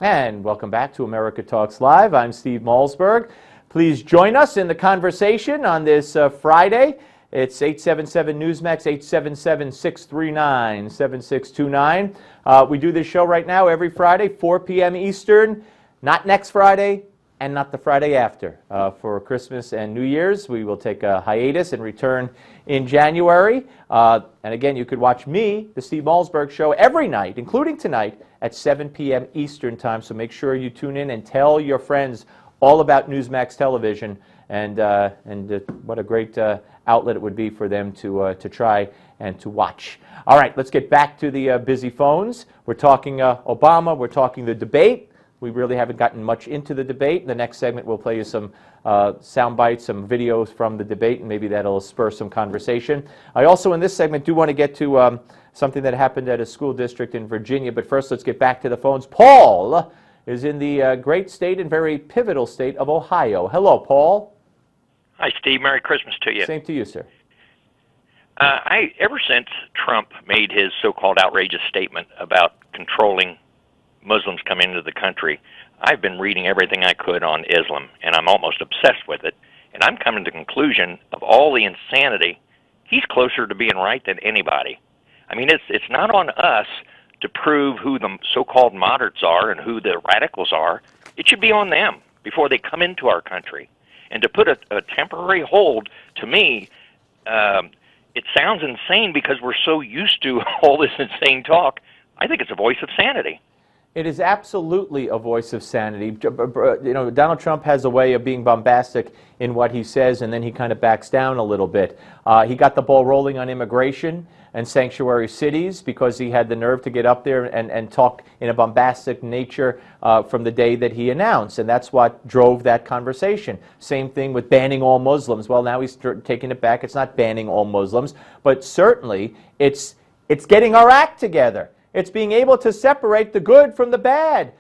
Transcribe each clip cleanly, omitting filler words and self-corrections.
And welcome back to America Talks Live. I'm Steve Malzberg. Please join us in the conversation on this Friday. It's 877 Newsmax, 877-639-7629. We do this show right now every Friday, 4 p.m. Eastern. Not next Friday and not the Friday after. For Christmas and New Year's, we will take a hiatus and return in January. And again, you could watch me, the Steve Malzberg Show, every night, including tonight, at 7 p.m. Eastern Time. So make sure you tune in and tell your friends all about Newsmax Television and what a great outlet it would be for them to try and to watch. All right, let's get back to the busy phones. We're talking Obama. We're talking the debate. We really haven't gotten much into the debate. In the next segment, we'll play you some sound bites, some videos from the debate, and maybe that'll spur some conversation. I also, in this segment, do want to get to something that happened at a school district in Virginia. But first, let's get back to the phones. Paul is in the great state and very pivotal state of Ohio. Hello, Paul. Hi, Steve. Merry Christmas to you. Same to you, sir. Ever since Trump made his so-called outrageous statement about controlling Muslims coming into the country, I've been reading everything I could on Islam, and I'm almost obsessed with it. And I'm coming to the conclusion of all the insanity, he's closer to being right than anybody. I mean, it's not on us to prove who the so-called moderates are and who the radicals are. It should be on them before they come into our country. And to put a temporary hold, to me, it sounds insane because we're so used to all this insane talk. I think it's a voice of sanity. It is absolutely a voice of sanity. You know, Donald Trump has a way of being bombastic in what he says, and then he kind of backs down a little bit. He got the ball rolling on immigration and sanctuary cities because he had the nerve to get up there and talk in a bombastic nature from the day that he announced, and that's what drove that conversation. Same thing with banning all Muslims. Well, now he's taking it back. It's not banning all Muslims, but certainly it's getting our act together. It's being able to separate the good from the bad,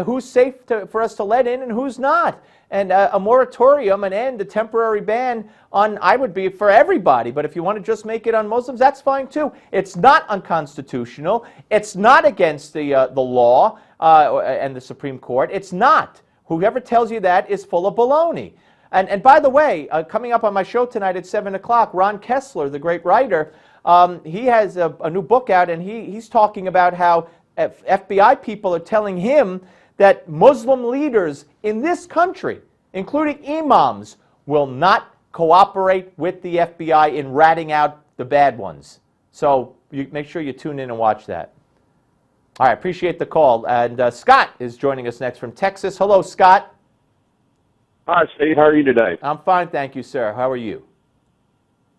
who's safe for us to let in and who's not. And a moratorium, an end, a temporary ban on, I would be for everybody, but if you want to just make it on Muslims, that's fine too. It's not unconstitutional. It's not against the law and the Supreme Court. It's not. Whoever tells you that is full of baloney. And by the way, coming up on my show tonight at 7 o'clock, Ron Kessler, the great writer, he has a new book out, and he's talking about how FBI people are telling him that Muslim leaders in this country, including imams, will not cooperate with the FBI in ratting out the bad ones. So you make sure you tune in and watch that. All right, appreciate the call. And Scott is joining us next from Texas. Hello, Scott. Hi, Steve. How are you today? I'm fine, thank you, sir. How are you?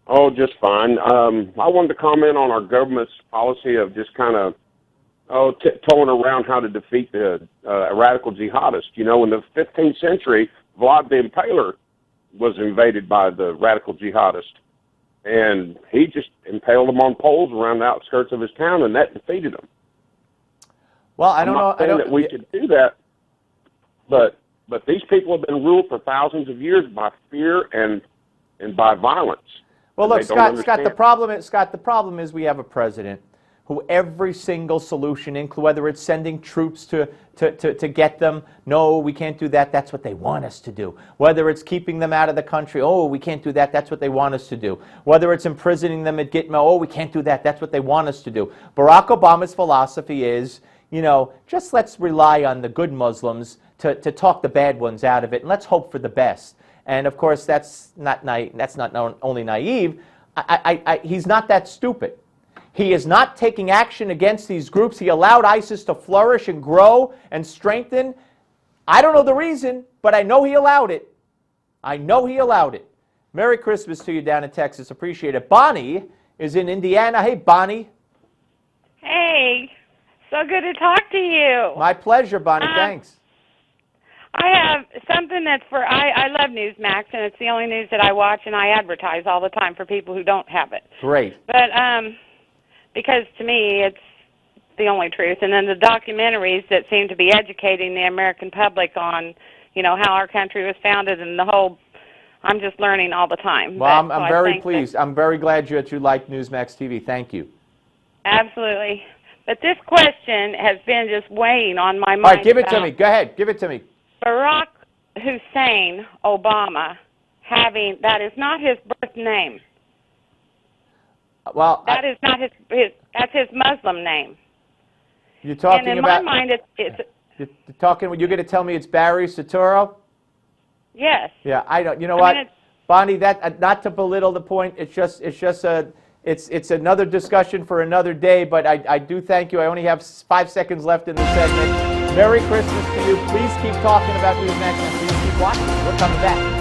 Oh, just fine. I wanted to comment on our government's policy of just kind of towing around how to defeat the radical jihadists. You know, in the 15th century, Vlad the Impaler was invaded by the radical jihadists, and he just impaled them on poles around the outskirts of his town, and that defeated them. Well, I don't know. I'm not saying that we should do that, but these people have been ruled for thousands of years by fear and by violence. Well, look, Scott, the problem is we have a president who every single solution, whether it's sending troops to get them, no, we can't do that, that's what they want us to do. Whether it's keeping them out of the country, oh, we can't do that, that's what they want us to do. Whether it's imprisoning them at Gitmo, oh, we can't do that, that's what they want us to do. Barack Obama's philosophy is, you know, just let's rely on the good Muslims to talk the bad ones out of it, and let's hope for the best. And of course, that's not only naive. He's not that stupid. He is not taking action against these groups. He allowed ISIS to flourish and grow and strengthen. I don't know the reason, but I know he allowed it. I know he allowed it. Merry Christmas to you down in Texas. Appreciate it. Bonnie is in Indiana. Hey, Bonnie. Hey, so good to talk to you. My pleasure, Bonnie. Thanks. I have something that's I love Newsmax, and it's the only news that I watch, and I advertise all the time for people who don't have it. Great. But because to me it's the only truth, and then the documentaries that seem to be educating the American public on, you know, how our country was founded and the whole, I'm just learning all the time. Well, I'm very pleased. I'm very glad that you like Newsmax TV. Thank you. Absolutely. But this question has been just weighing on my mind. All right, give it to about me. Go ahead. Give it to me. Barack Hussein Obama having, that is not his birth name. Well, That is not his that's his Muslim name. you're talking And in about. my mind, it's You're talking. You're going to tell me it's Barry Soetoro? yes. Yeah, I don't. You know I what, mean, it's- Bonnie? That not to belittle the point. It's another discussion for another day. But I do thank you. I only have 5 seconds left in the segment. Merry Christmas to you. Please keep talking about Newsmax and please keep watching. We're coming back.